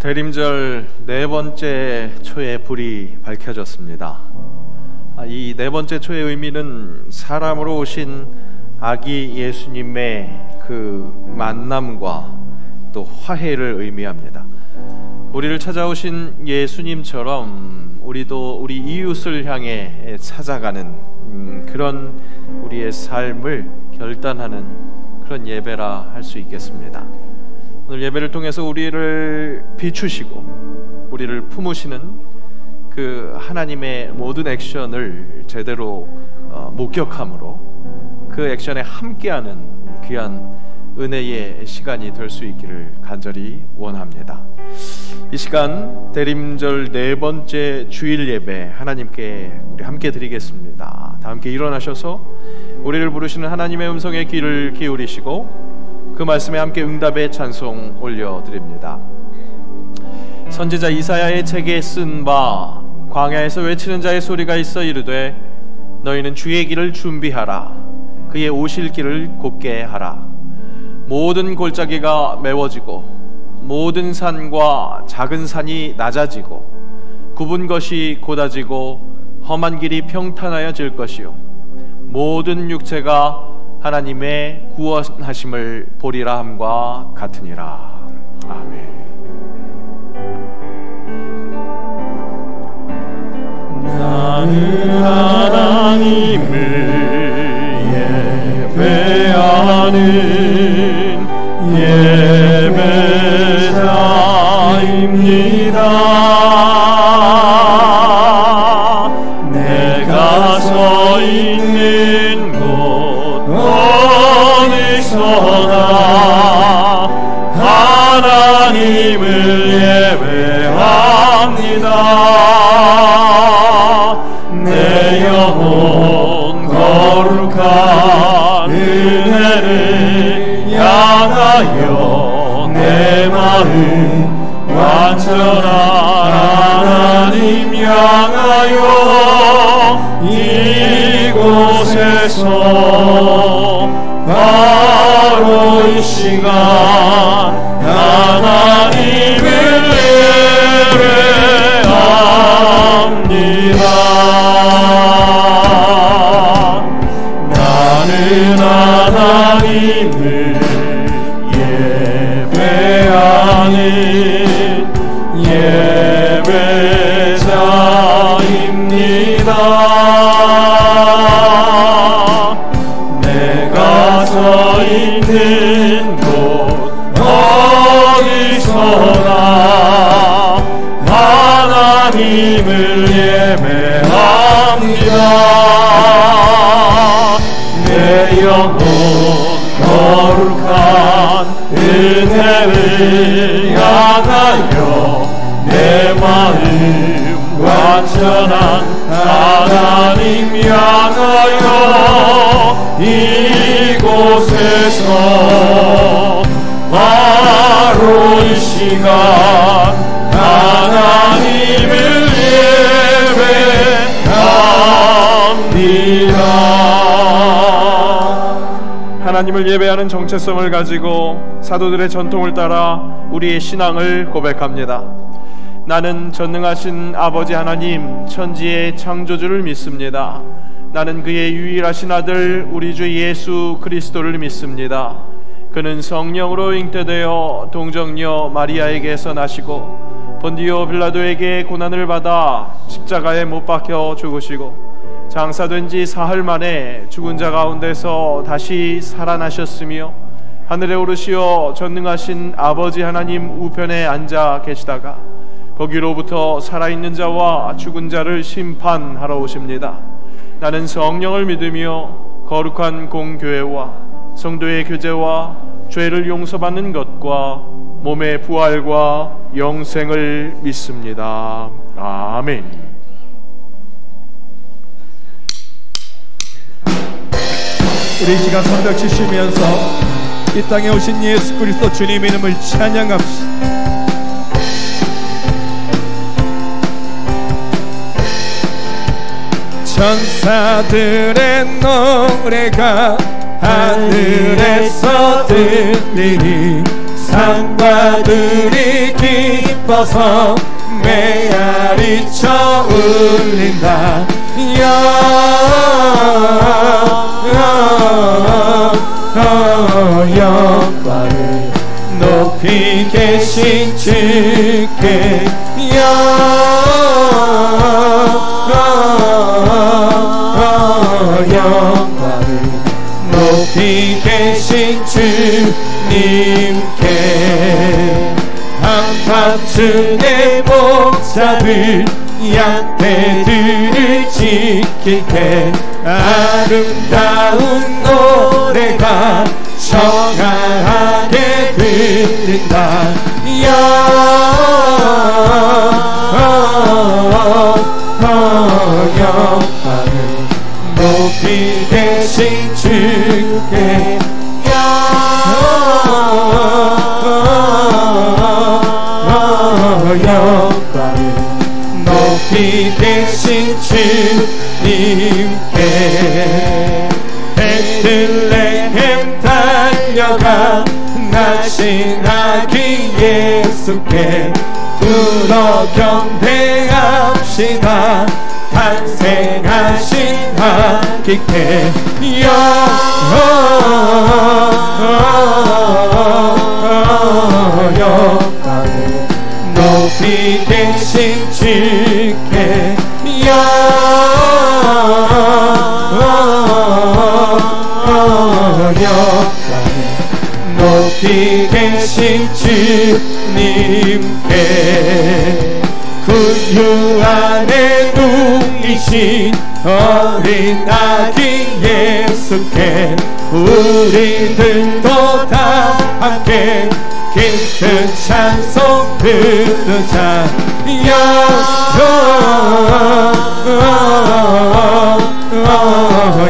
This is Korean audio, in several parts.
대림절 네 번째 초의 불이 밝혀졌습니다. 이 네 번째 초의 의미는 사람으로 오신 아기 예수님의 그 만남과 또 화해를 의미합니다. 우리를 찾아오신 예수님처럼 우리도 우리 이웃을 향해 찾아가는 그런 우리의 삶을 결단하는 그런 예배라 할 수 있겠습니다. 오늘 예배를 통해서 우리를 비추시고 우리를 품으시는 그 하나님의 모든 액션을 제대로 목격함으로 그 액션에 함께하는 귀한 은혜의 시간이 될 수 있기를 간절히 원합니다. 이 시간 대림절 네 번째 주일 예배 하나님께 우리 함께 드리겠습니다. 다 함께 일어나셔서 우리를 부르시는 하나님의 음성에 귀를 기울이시고 그 말씀에 함께 응답의 찬송 올려드립니다. 선지자 이사야의 책에 쓴 바 광야에서 외치는 자의 소리가 있어 이르되 너희는 주의 길을 준비하라. 그의 오실 길을 곧게 하라. 모든 골짜기가 메워지고 모든 산과 작은 산이 낮아지고 굽은 것이 곧아지고 험한 길이 평탄하여질 것이요 모든 육체가 하나님의 구원하심을 보리라 함과 같으니라. 아멘. 나는 하나님을 예배하는 예배자입니다. 내가 서 있는 곳 어디서나 하나님을 예배합니다. 내 영혼 거룩한 은혜를 향하여 내 마음 완전한 하나님 향하여 이곳에서 바로 이 시간 하나님을 예배합니다. 나는 하나님을 예배하는 예배자입니다. 내가 서 있는 곳 어디서나 하나님을 예배합니다. 내 영혼 거룩한 은혜를 향하여 내 마음 완전한 하나님 향하여 이곳에서 바로 이 시간 하나님을 예배합니다. 하나님을 예배하는 정체성을 가지고 사도들의 전통을 따라 우리의 신앙을 고백합니다. 나는 전능하신 아버지 하나님 천지의 창조주를 믿습니다. 나는 그의 유일하신 아들 우리 주 예수 그리스도를 믿습니다. 그는 성령으로 잉태되어 동정녀 마리아에게서 나시고 본디오 빌라도에게 고난을 받아 십자가에 못 박혀 죽으시고 장사된 지 사흘 만에 죽은 자 가운데서 다시 살아나셨으며 하늘에 오르시어 전능하신 아버지 하나님 우편에 앉아 계시다가 거기로부터 살아있는 자와 죽은 자를 심판하러 오십니다. 나는 성령을 믿으며 거룩한 공교회와 성도의 교제와 죄를 용서받는 것과 몸의 부활과 영생을 믿습니다. 아멘. 우리 시간 성벽 치시면서 이 땅에 오신 예수 그리스도 주님의 이름을 찬양합시다. 천사들의 노래가 하늘에서 들리니 산과 들이 기뻐서 메아리쳐 울린다. 영광을 높이 계신 주께 영광을 높이 계신 주님께 한밤중에 목자들 양떼들을 지킬 때 아름다운 노래가 청아하게 들린다. 영광을 높이 계신 주께 영광을 높이 계신 주님께 베들레헴 달려가 나신 아기 예수께 울어 경배합시다. 탄생하신 아기께 영광을 높이 계신 주께 영광을 높이 계신 주님께 구유 안에 누이신 어린 아기 예수께 우리들도 다 함께 기쁜 찬송 부르자.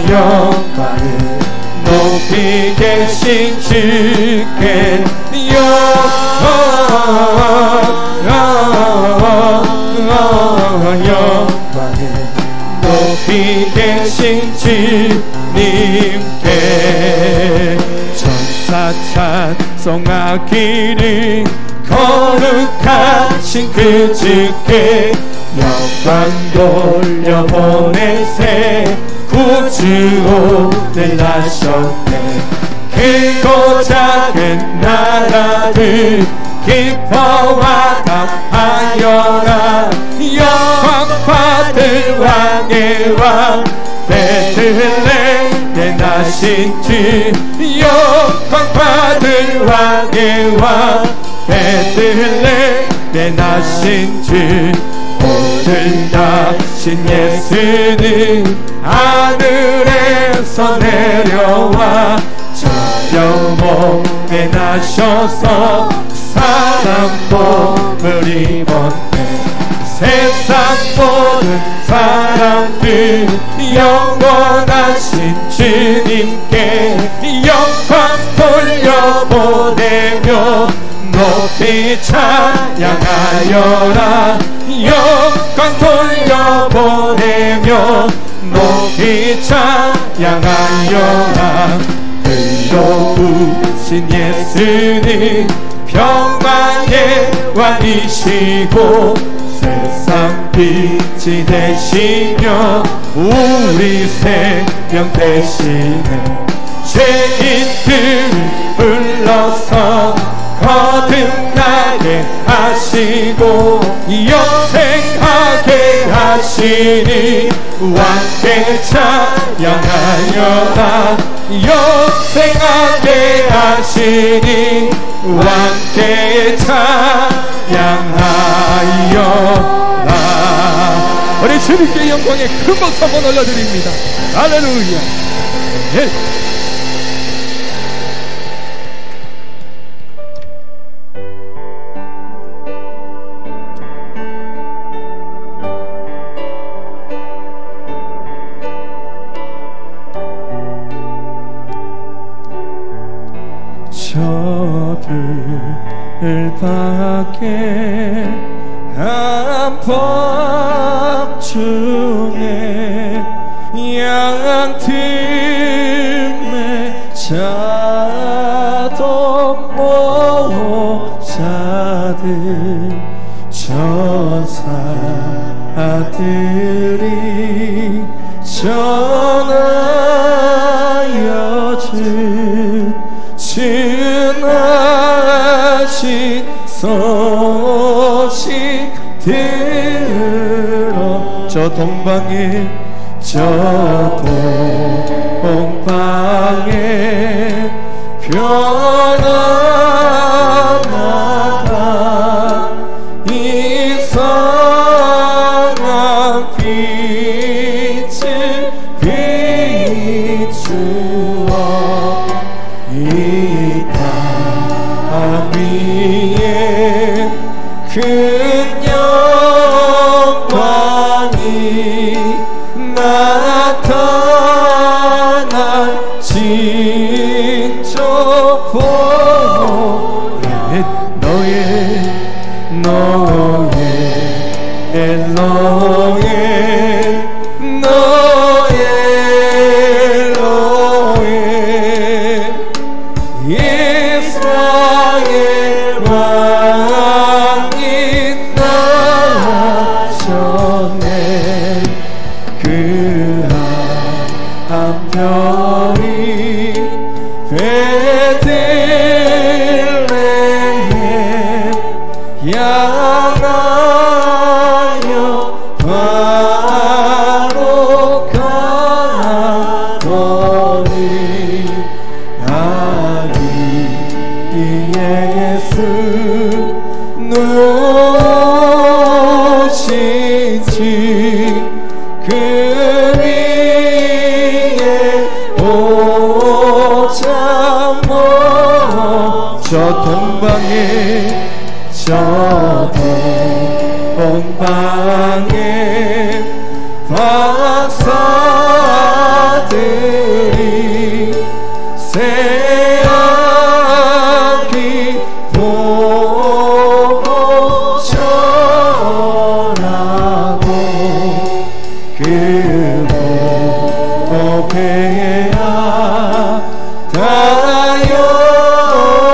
영광을 높이 계신 주께 영광을 높이 계신 주님께 천사 찬송하기를 거룩하신 그 주께 영광 돌려보내세 구주 오늘 나셨네. 크고 작은 나라들 기뻐와 답하여라. 영광 받을 왕의 왕 베들레헴에 나신 주 영광 받을 왕의 왕 베들레헴에 나신 주 오늘 나신 예수는 하늘에서 내려와 저녁 몸에 나셔서 사람 몸을 입었네. 세상 모든 사람들 영원하신 주님께 영광 돌려보내며 높이 찬양하여라. 영광 돌려보내며 높이 찬양하여라. 의로우신 예수는 평강의 왕이시고 세상 빛이 되시며 우리 생명 되시네. 죄인들을 불러서 거듭나게 하시고 영생하게 하시니 왕께 찬양하여라. 영생하게 하시니 왕께 찬양하여라. 우리 주님께 영광의 큰 박수 한번 올려드립니다. 할렐루야. 네. 저들 밖에 한밤중에 양틈에 자던 모자들 아들이 전하여준 지나신 소식 들어 저 동방에 변화나가 이상한 빛을 비추어 이 땅 위에 큰 영광이 나타날진 저 보내 너의 이스라엘 왕이 나셨네 그 한 별이 베들레헴 향하여 바로 가더니 아기 예수 누우시지 그 위에 오잠모 저 동방에 박사들이 새하기 보고 전하고 그 보배야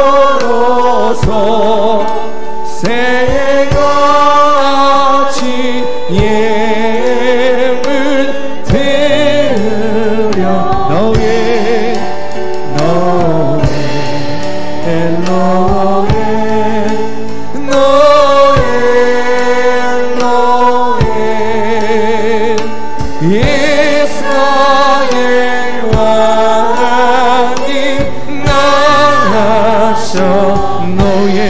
다여로서 새같이 예물 드려 너의 이스라엘 왕이 나셔 너의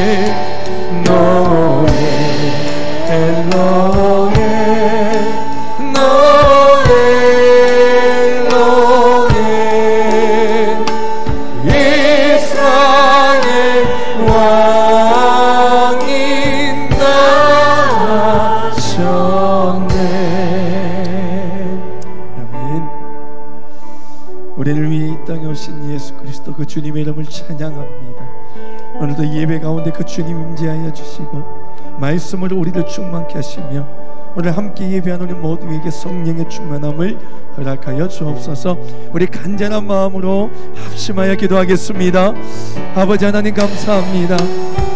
이스라엘 왕이 나셨네. 아멘. 우리를 위해 이 땅에 오신 예수 그리스도 그 주님의 이름을 찬양합니다. 오늘도 예배 가운데 그 주님 임재하여 주시고 말씀으로 우리를 충만케 하시며 오늘 함께 예배한 우리 모두에게 성령의 충만함을 허락하여 주옵소서. 우리 간절한 마음으로 합심하여 기도하겠습니다. 아버지 하나님 감사합니다.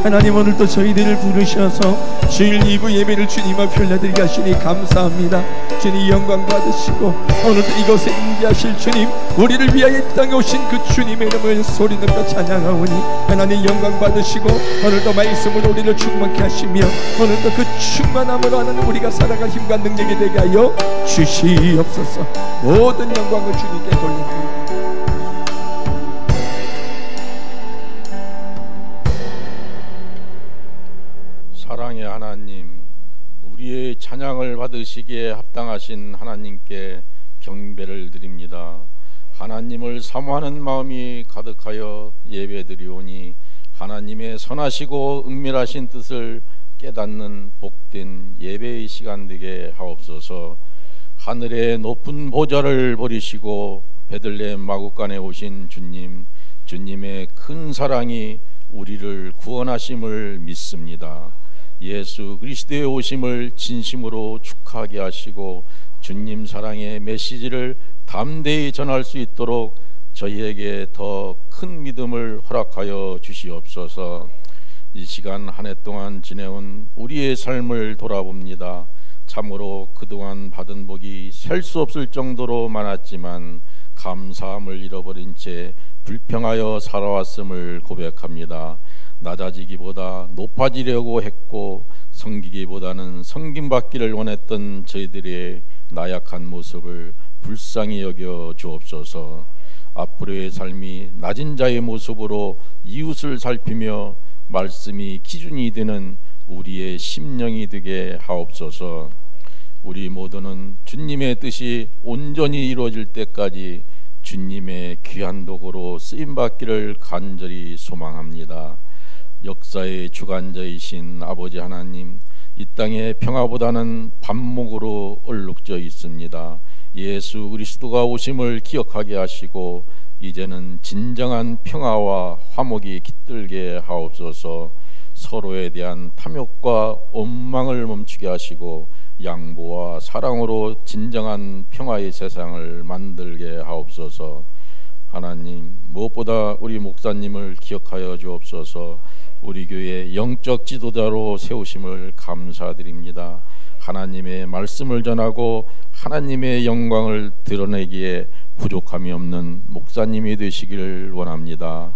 하나님 오늘도 저희들을 부르셔서 주일 2부 예배를 주님 앞에 올려드리게 하시니 감사합니다. 주님 영광 받으시고 오늘도 이곳에 임재하실 주님 우리를 위하여 이 땅에 오신 그 주님의 이름을 소리내며 찬양하오니 하나님 영광 받으시고 오늘도 말씀으로 우리를 충만케 하시며 오늘도 그 충만함으로 하나님 우리가 살아갈 힘과 능력이 되게 하여 주시옵소서. 모든 영광을 주님께 돌립니다. 사랑의 하나님, 우리의 찬양을 받으시기에 합당하신 하나님께 경배를 드립니다. 하나님을 사모하는 마음이 가득하여 예배드리오니 하나님의 선하시고 은밀하신 뜻을 깨닫는 복된 예배의 시간 되게 하옵소서. 하늘의 높은 보좌를 버리시고 베들레헴 마구간에 오신 주님, 주님의 큰 사랑이 우리를 구원하심을 믿습니다. 예수 그리스도의 오심을 진심으로 축하하게 하시고 주님 사랑의 메시지를 담대히 전할 수 있도록 저희에게 더 큰 믿음을 허락하여 주시옵소서. 이 시간 한 해 동안 지내온 우리의 삶을 돌아봅니다. 참으로 그동안 받은 복이 셀 수 없을 정도로 많았지만 감사함을 잃어버린 채 불평하여 살아왔음을 고백합니다. 낮아지기보다 높아지려고 했고 섬기기보다는 섬김받기를 원했던 저희들의 나약한 모습을 불쌍히 여겨 주옵소서. 앞으로의 삶이 낮은 자의 모습으로 이웃을 살피며 말씀이 기준이 되는 우리의 심령이 되게 하옵소서. 우리 모두는 주님의 뜻이 온전히 이루어질 때까지 주님의 귀한 도구로 쓰임받기를 간절히 소망합니다. 역사의 주관자이신 아버지 하나님, 이 땅의 평화보다는 반목으로 얼룩져 있습니다. 예수 그리스도가 오심을 기억하게 하시고 이제는 진정한 평화와 화목이 깃들게 하옵소서. 서로에 대한 탐욕과 원망을 멈추게 하시고 양보와 사랑으로 진정한 평화의 세상을 만들게 하옵소서. 하나님, 무엇보다 우리 목사님을 기억하여 주옵소서. 우리 교회 영적 지도자로 세우심을 감사드립니다. 하나님의 말씀을 전하고 하나님의 영광을 드러내기에 부족함이 없는 목사님이 되시기를 원합니다.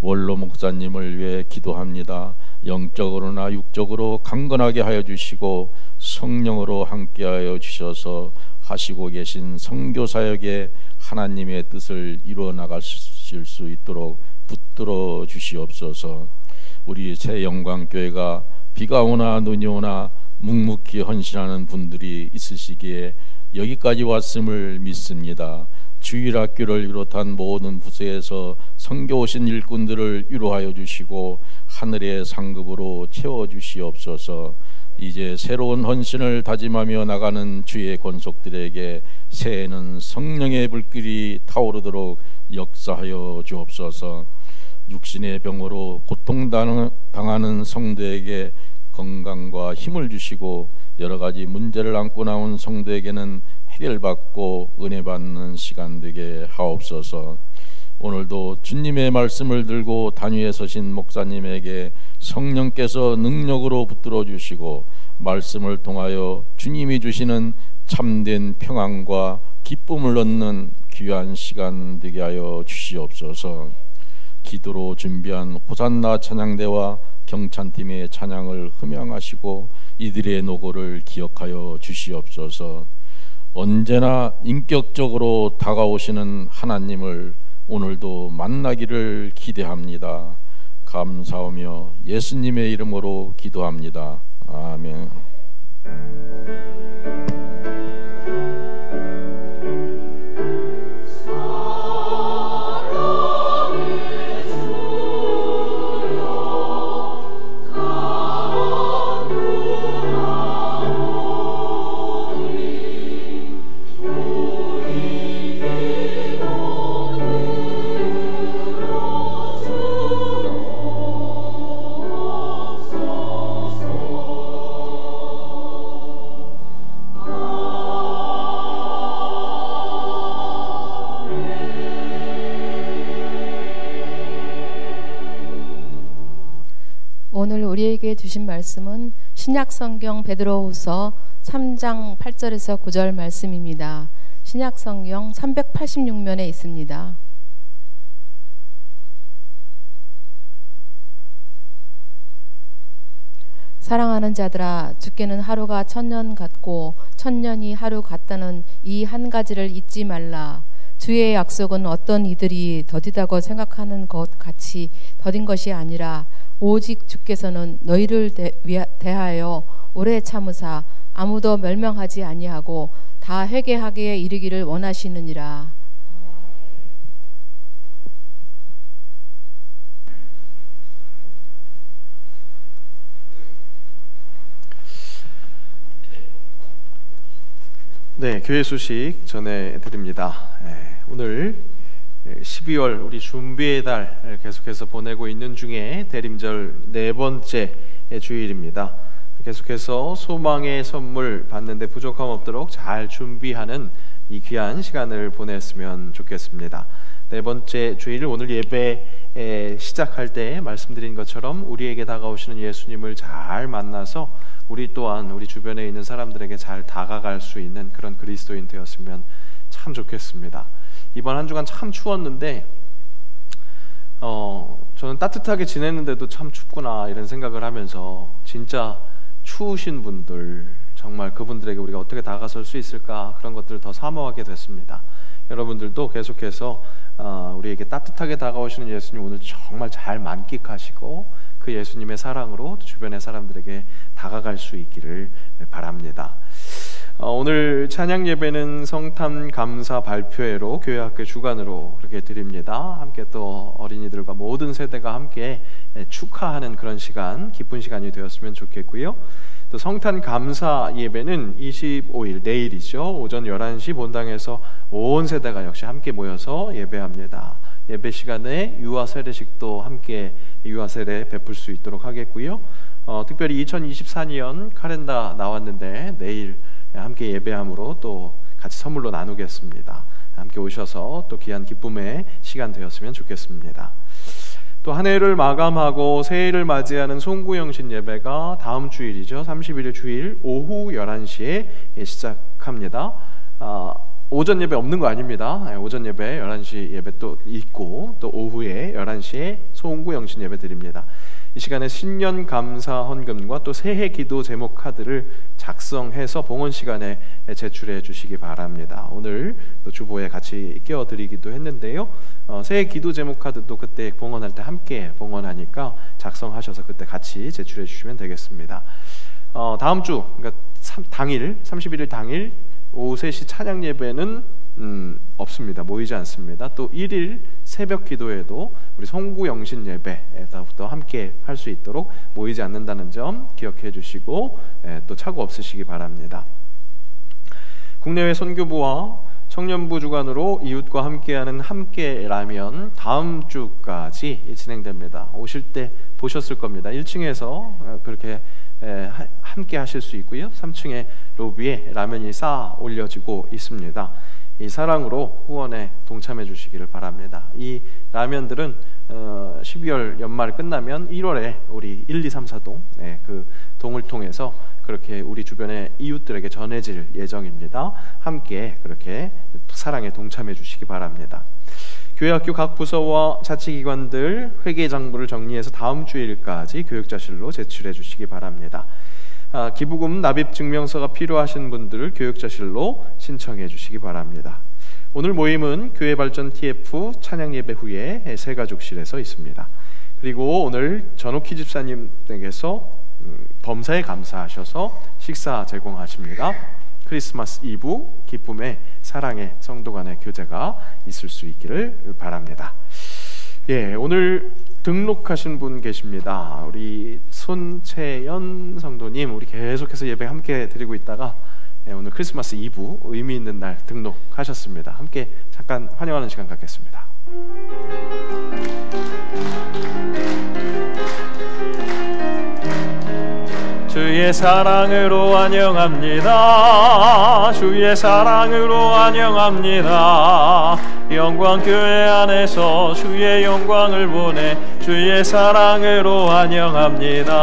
원로 목사님을 위해 기도합니다. 영적으로나 육적으로 강건하게 하여 주시고 성령으로 함께하여 주셔서 하시고 계신 선교사역에 하나님의 뜻을 이루어 나가실 수 있도록 붙들어 주시옵소서. 우리 새영광교회가 비가 오나 눈이 오나 묵묵히 헌신하는 분들이 있으시기에 여기까지 왔음을 믿습니다. 주일학교를 비롯한 모든 부서에서 선교 오신 일꾼들을 위로하여 주시고 하늘의 상급으로 채워주시옵소서. 이제 새로운 헌신을 다짐하며 나가는 주의 권속들에게 새해에는 성령의 불길이 타오르도록 역사하여 주옵소서. 육신의 병으로 고통당하는 성도에게 건강과 힘을 주시고 여러 가지 문제를 안고 나온 성도에게는 해결받고 은혜 받는 시간 되게 하옵소서. 오늘도 주님의 말씀을 들고 단위에 서신 목사님에게 성령께서 능력으로 붙들어 주시고 말씀을 통하여 주님이 주시는 참된 평안과 기쁨을 얻는 귀한 시간 되게 하여 주시옵소서. 기도로 준비한 호산나 찬양대와 경찬팀의 찬양을 흠양하시고 이들의 노고를 기억하여 주시옵소서. 언제나 인격적으로 다가오시는 하나님을 오늘도 만나기를 기대합니다. 감사하며 예수님의 이름으로 기도합니다. 아멘. 오늘 우리에게 주신 말씀은 신약성경 베드로후서 3장 8절에서 9절 말씀입니다. 신약성경 386면에 있습니다. 사랑하는 자들아, 주께는 하루가 1000년 같고 1000년이 하루 같다는 이 한 가지를 잊지 말라. 주의 약속은 어떤 이들이 더디다고 생각하는 것 같이 더딘 것이 아니라 오직 주께서는 너희를 대하여 오래 참으사 아무도 멸망하지 아니하고 다 회개하기에 이르기를 원하시느니라. 네, 교회 소식 전해드립니다. 오늘 12월 우리 준비의 달 계속해서 보내고 있는 중에 대림절 네 번째 주일입니다. 계속해서 소망의 선물 받는데 부족함 없도록 잘 준비하는 이 귀한 시간을 보냈으면 좋겠습니다. 네 번째 주일 오늘 예배 시작할 때 말씀드린 것처럼 우리에게 다가오시는 예수님을 잘 만나서 우리 또한 우리 주변에 있는 사람들에게 잘 다가갈 수 있는 그런 그리스도인 되었으면 참 좋겠습니다. 이번 한 주간 참 추웠는데 저는 따뜻하게 지냈는데도 참 춥구나 이런 생각을 하면서 진짜 추우신 분들, 정말 그분들에게 우리가 어떻게 다가설 수 있을까, 그런 것들을 더 사모하게 됐습니다. 여러분들도 계속해서 우리에게 따뜻하게 다가오시는 예수님 오늘 정말 잘 만끽하시고 그 예수님의 사랑으로 주변의 사람들에게 다가갈 수 있기를 바랍니다. 오늘 찬양 예배는 성탄 감사 발표회로 교회학교 주간으로 그렇게 드립니다. 함께 또 어린이들과 모든 세대가 함께 축하하는 그런 시간, 기쁜 시간이 되었으면 좋겠고요. 또 성탄 감사 예배는 25일 내일이죠. 오전 11시 본당에서 온 세대가 역시 함께 모여서 예배합니다. 예배 시간에 유아 세례식도 함께 유아 세례 베풀 수 있도록 하겠고요. 특별히 2024년 카렌다 나왔는데 내일 함께 예배함으로 또 같이 선물로 나누겠습니다. 함께 오셔서 또 귀한 기쁨의 시간 되었으면 좋겠습니다. 또 한 해를 마감하고 새해를 맞이하는 송구영신 예배가 다음 주일이죠. 31일 주일 오후 11시에 시작합니다. 오전 예배 없는 거 아닙니다. 오전 예배 11시 예배 또 있고 또 오후에 11시에 송구영신 예배 드립니다. 이 시간에 신년 감사 헌금과 또 새해 기도 제목 카드를 작성해서 봉헌 시간에 제출해 주시기 바랍니다. 오늘 또 주보에 같이 끼워드리기도 했는데요. 새해 기도 제목 카드도 그때 봉헌할 때 함께 봉헌하니까 작성하셔서 그때 같이 제출해 주시면 되겠습니다. 다음 주 그러니까 당일 31일 당일 오후 3시 찬양 예배는 없습니다. 모이지 않습니다. 또 1일 새벽 기도에도 우리 송구영신 예배에서부터 함께 할 수 있도록 모이지 않는다는 점 기억해 주시고 또 착오 없으시기 바랍니다. 국내외 선교부와 청년부 주관으로 이웃과 함께하는 함께라면 다음 주까지 진행됩니다. 오실 때 보셨을 겁니다. 1층에서 그렇게 함께 하실 수 있고요. 3층에 로비에 라면이 쌓아 올려지고 있습니다. 이 사랑으로 후원에 동참해 주시기를 바랍니다. 이 라면들은 12월 연말 끝나면 1월에 우리 1, 2, 3, 4동 그 동을 통해서 그렇게 우리 주변의 이웃들에게 전해질 예정입니다. 함께 그렇게 사랑에 동참해 주시기 바랍니다. 교회학교 각 부서와 자치기관들 회계장부를 정리해서 다음 주일까지 교육자실로 제출해 주시기 바랍니다. 기부금 납입 증명서가 필요하신 분들을 교육자실로 신청해 주시기 바랍니다. 오늘 모임은 교회발전 TF 찬양 예배 후에 새가족실에서 있습니다. 그리고 오늘 전옥희 집사님에게서 범사에 감사하셔서 식사 제공하십니다. 크리스마스 이브 기쁨의 사랑의 성도 간의 교제가 있을 수 있기를 바랍니다. 예, 오늘 등록하신 분 계십니다. 우리 손채연 성도님, 우리 계속해서 예배 함께 드리고 있다가 오늘 크리스마스 이브 의미 있는 날 등록하셨습니다. 함께 잠깐 환영하는 시간 갖겠습니다. 주의 사랑으로 환영합니다. 주의 사랑으로 환영합니다. 영광 교회 안에서 주의 영광을 보내 주의 사랑으로 환영합니다.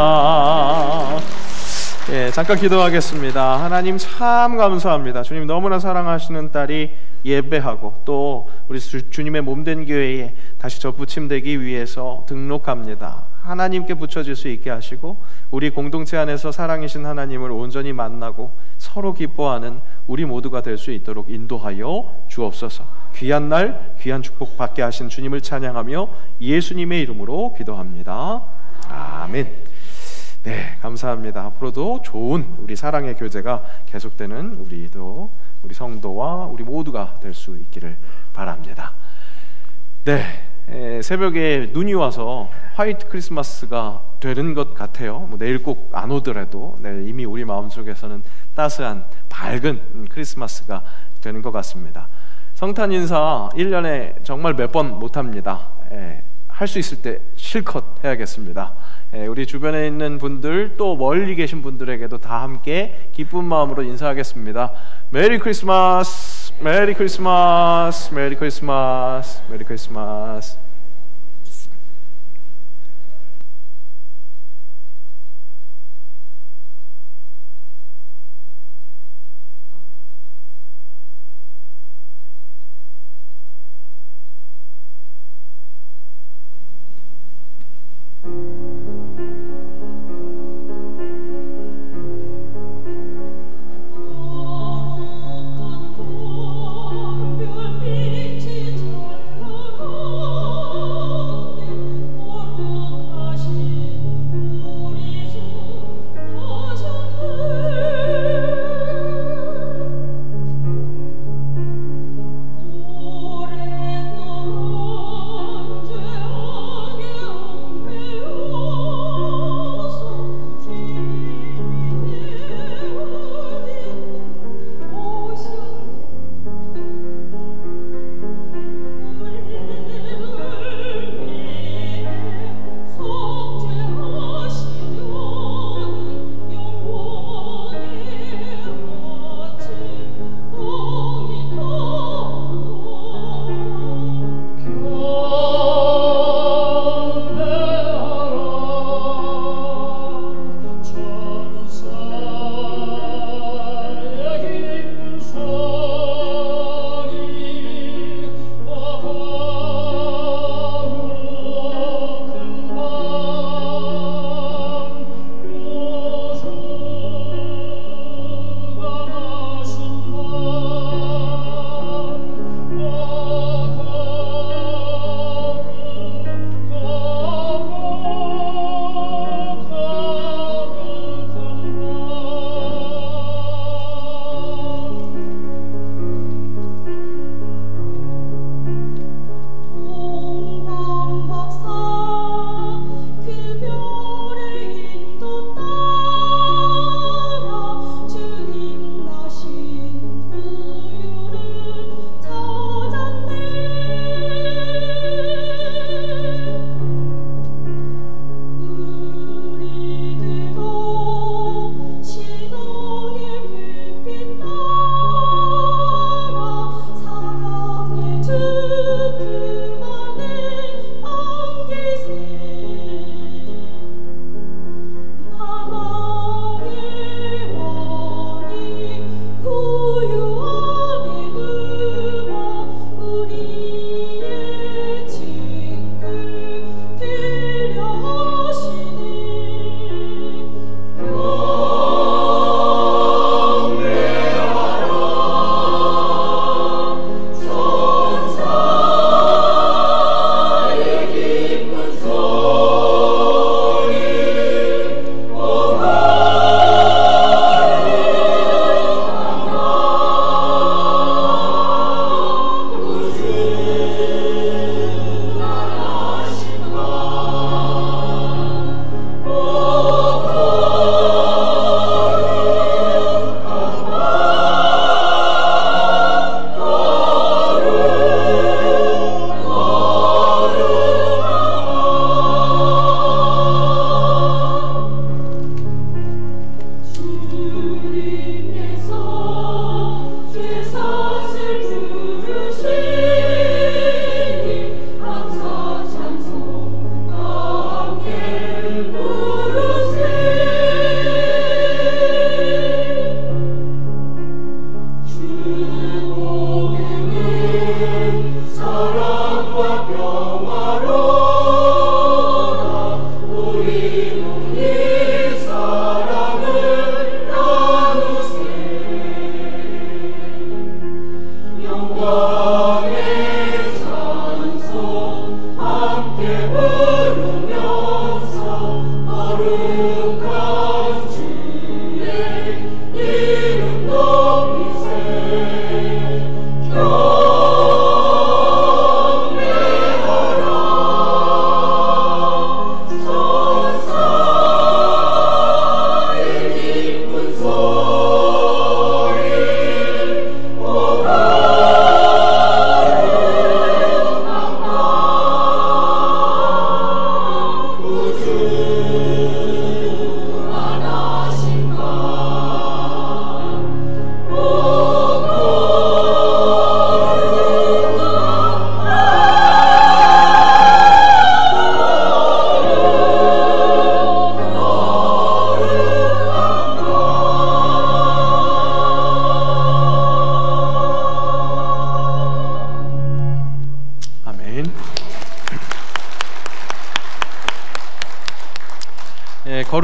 예, 잠깐 기도하겠습니다. 하나님 참 감사합니다. 주님 너무나 사랑하시는 딸이 예배하고 또 우리 주님의 몸된 교회에 다시 접붙임되기 위해서 등록합니다. 하나님께 붙여질 수 있게 하시고 우리 공동체 안에서 사랑이신 하나님을 온전히 만나고 서로 기뻐하는 우리 모두가 될 수 있도록 인도하여 주옵소서. 귀한 날 귀한 축복 받게 하신 주님을 찬양하며 예수님의 이름으로 기도합니다. 아멘. 네, 감사합니다. 앞으로도 좋은 우리 사랑의 교제가 계속되는 우리 성도와 우리 모두가 될 수 있기를 바랍니다. 네, 새벽에 눈이 와서 화이트 크리스마스가 되는 것 같아요. 내일 꼭 안 오더라도 이미 우리 마음속에서는 따스한 밝은 크리스마스가 되는 것 같습니다. 성탄 인사 1년에 정말 몇 번 못합니다. 할 수 있을 때 실컷 해야겠습니다. 우리 주변에 있는 분들 또 멀리 계신 분들에게도 다 함께 기쁜 마음으로 인사하겠습니다. 메리 크리스마스, 메리 크리스마스, 메리 크리스마스, 메리 크리스마스.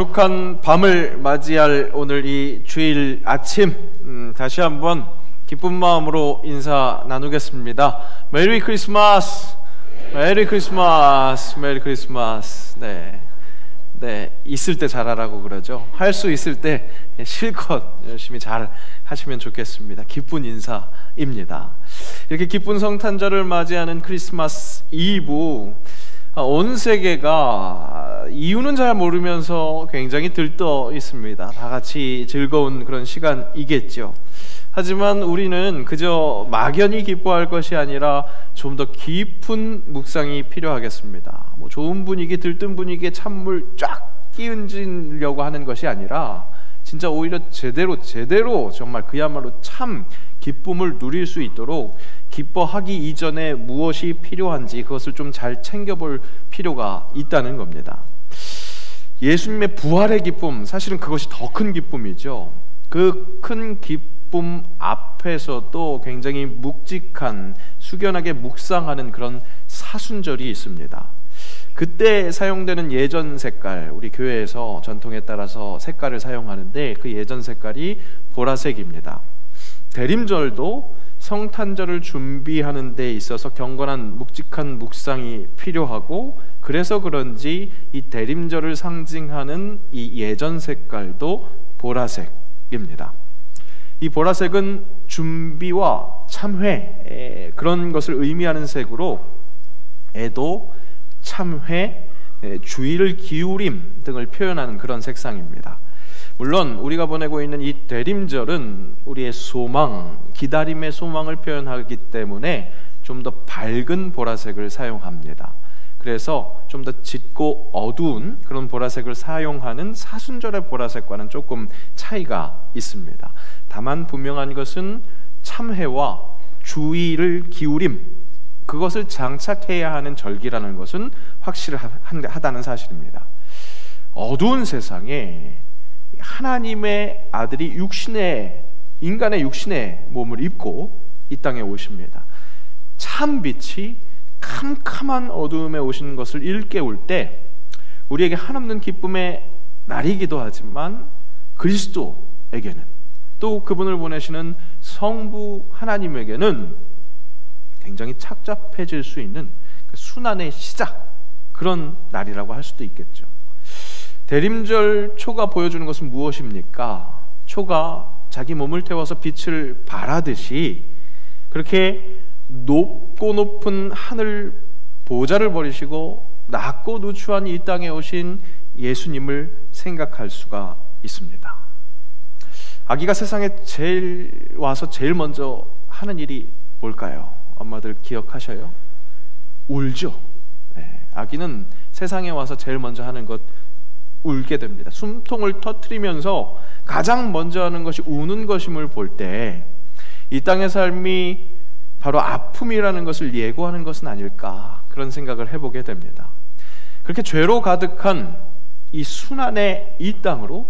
거룩한 밤을 맞이할 오늘 이 주일 아침, 다시 한번 기쁜 마음으로 인사 나누겠습니다. 메리 크리스마스, 메리 크리스마스, 메리 크리스마스. 네, 있을 때 잘하라고 그러죠. 할 수 있을 때 실컷 열심히 잘 하시면 좋겠습니다. 기쁜 인사입니다. 이렇게 기쁜 성탄절을 맞이하는 크리스마스 이브, 온 세계가 이유는 잘 모르면서 굉장히 들떠 있습니다. 다 같이 즐거운 그런 시간이겠죠. 하지만 우리는 그저 막연히 기뻐할 것이 아니라 좀 더 깊은 묵상이 필요하겠습니다. 좋은 분위기, 들뜬 분위기에 찬물 쫙 끼얹으려고 하는 것이 아니라 진짜 오히려 제대로 정말 그야말로 참 기쁨을 누릴 수 있도록 기뻐하기 이전에 무엇이 필요한지 그것을 좀 잘 챙겨볼 필요가 있다는 겁니다. 예수님의 부활의 기쁨, 사실은 그것이 더 큰 기쁨이죠. 그 큰 기쁨 앞에서도 굉장히 묵직한, 숙연하게 묵상하는 그런 사순절이 있습니다. 그때 사용되는 예전 색깔, 우리 교회에서 전통에 따라서 색깔을 사용하는데 그 예전 색깔이 보라색입니다. 대림절도 성탄절을 준비하는 데 있어서 경건한 묵직한 묵상이 필요하고, 그래서 그런지 이 대림절을 상징하는 이 예전 색깔도 보라색입니다. 이 보라색은 준비와 참회, 그런 것을 의미하는 색으로 애도, 참회, 주의를 기울임 등을 표현하는 그런 색상입니다. 물론 우리가 보내고 있는 이 대림절은 우리의 소망, 기다림의 소망을 표현하기 때문에 좀 더 밝은 보라색을 사용합니다. 그래서 좀 더 짙고 어두운 그런 보라색을 사용하는 사순절의 보라색과는 조금 차이가 있습니다. 다만 분명한 것은 참회와 주의를 기울임, 그것을 장착해야 하는 절기라는 것은 확실하다는 사실입니다. 어두운 세상에 하나님의 아들이 인간의 육신의 몸을 입고 이 땅에 오십니다. 참 빛이 캄캄한 어두움에 오시는 것을 일깨울 때 우리에게 한없는 기쁨의 날이기도 하지만 그리스도에게는, 또 그분을 보내시는 성부 하나님에게는 굉장히 착잡해질 수 있는 순환의 시작, 그런 날이라고 할 수도 있겠죠. 대림절 초가 보여주는 것은 무엇입니까? 초가 자기 몸을 태워서 빛을 발하듯이 그렇게 높고 높은 하늘 보좌를 버리시고 낮고 누추한 이 땅에 오신 예수님을 생각할 수가 있습니다. 아기가 세상에 와서 제일 먼저 하는 일이 뭘까요? 엄마들 기억하셔요? 울죠. 아기는 세상에 와서 제일 먼저 하는 것, 울게 됩니다. 숨통을 터뜨리면서 가장 먼저 하는 것이 우는 것임을 볼 때 이 땅의 삶이 바로 아픔이라는 것을 예고하는 것은 아닐까, 그런 생각을 해보게 됩니다. 그렇게 죄로 가득한 이 순환의 이 땅으로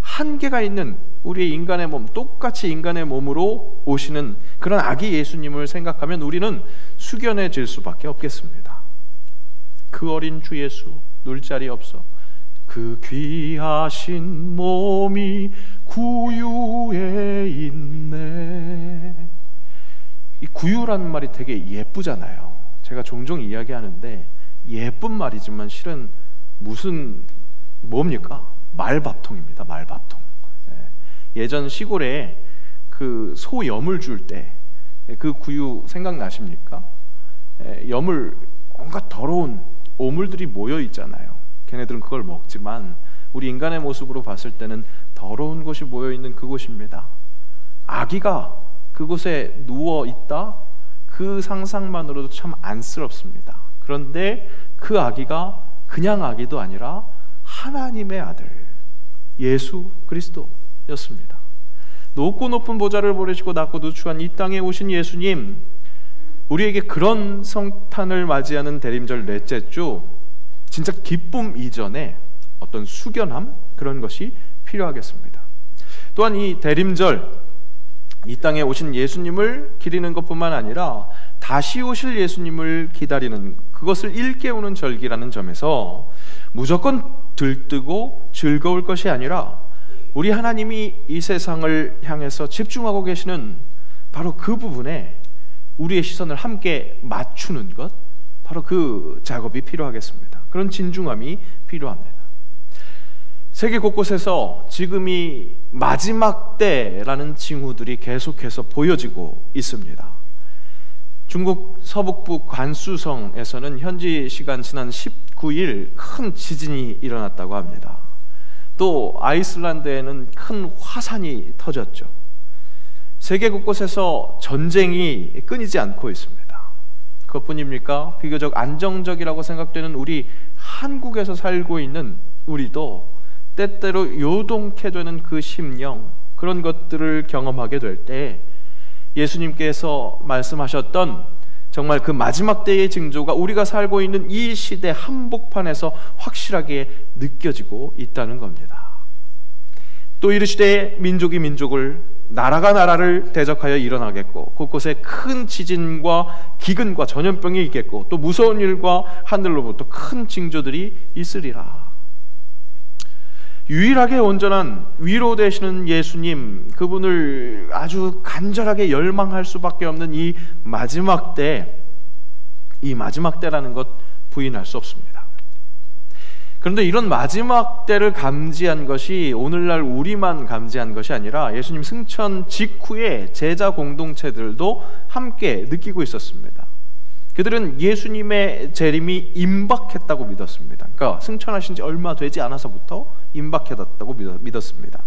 한계가 있는 우리의 인간의 몸, 똑같이 인간의 몸으로 오시는 그런 아기 예수님을 생각하면 우리는 숙연해질 수밖에 없겠습니다. 그 어린 주 예수, 놀 자리 없어 그 귀하신 몸이 구유에 있네. 이 구유라는 말이 되게 예쁘잖아요. 제가 종종 이야기하는데 예쁜 말이지만 실은 뭡니까? 말밥통입니다. 말밥통. 예전 시골에 그 소염을 줄 때 그 구유 생각나십니까? 염을 온갖 더러운 오물들이 모여 있잖아요. 걔네들은 그걸 먹지만 우리 인간의 모습으로 봤을 때는 더러운 것이 모여 있는 그곳입니다. 아기가 그곳에 누워 있다? 그 상상만으로도 참 안쓰럽습니다. 그런데 그 아기가 그냥 아기도 아니라 하나님의 아들 예수 그리스도였습니다. 높고 높은 보좌를 버리시고 낮고 누추한 이 땅에 오신 예수님, 우리에게 그런 성탄을 맞이하는 대림절 넷째 주, 진짜 기쁨 이전에 어떤 숙연함, 그런 것이 필요하겠습니다. 또한 이 대림절, 이 땅에 오신 예수님을 기리는 것뿐만 아니라 다시 오실 예수님을 기다리는, 그것을 일깨우는 절기라는 점에서 무조건 들뜨고 즐거울 것이 아니라 우리 하나님이 이 세상을 향해서 집중하고 계시는 바로 그 부분에 우리의 시선을 함께 맞추는 것, 바로 그 작업이 필요하겠습니다. 그런 진중함이 필요합니다. 세계 곳곳에서 지금이 마지막 때라는 징후들이 계속해서 보여지고 있습니다. 중국 서북부 관수성에서는 현지 시간 지난 19일 큰 지진이 일어났다고 합니다. 또 아이슬란드에는 큰 화산이 터졌죠. 세계 곳곳에서 전쟁이 끊이지 않고 있습니다. 그것뿐입니까? 비교적 안정적이라고 생각되는 우리 한국에서 살고 있는 우리도 때때로 요동케 되는 그 심령, 그런 것들을 경험하게 될 때 예수님께서 말씀하셨던 정말 그 마지막 때의 징조가 우리가 살고 있는 이 시대 한복판에서 확실하게 느껴지고 있다는 겁니다. 또 이르시되 민족이 민족을, 나라가 나라를 대적하여 일어나겠고 곳곳에 큰 지진과 기근과 전염병이 있겠고 또 무서운 일과 하늘로부터 큰 징조들이 있으리라. 유일하게 온전한 위로 되시는 예수님, 그분을 아주 간절하게 열망할 수밖에 없는 이 마지막 때라는 것 부인할 수 없습니다. 그런데 이런 마지막 때를 감지한 것이 오늘날 우리만 감지한 것이 아니라 예수님 승천 직후에 제자 공동체들도 함께 느끼고 있었습니다. 그들은 예수님의 재림이 임박했다고 믿었습니다. 그러니까 승천하신 지 얼마 되지 않아서부터 임박했다고 믿었습니다.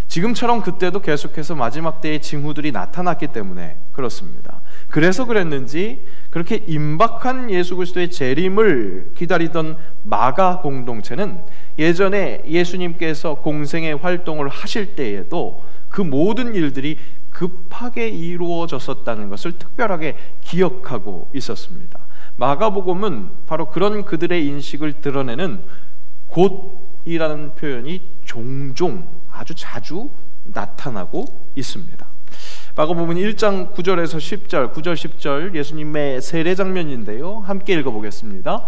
지금처럼 그때도 계속해서 마지막 때의 징후들이 나타났기 때문에 그렇습니다. 그래서 그랬는지 그렇게 임박한 예수 그리스도의 재림을 기다리던 마가 공동체는 예전에 예수님께서 공생의 활동을 하실 때에도 그 모든 일들이 급하게 이루어졌었다는 것을 특별하게 기억하고 있었습니다. 마가복음은 바로 그런 그들의 인식을 드러내는 곧이라는 표현이 종종 아주 자주 나타나고 있습니다. 마가복음 1장 9절에서 10절, 9절 10절 예수님의 세례 장면인데요. 함께 읽어보겠습니다.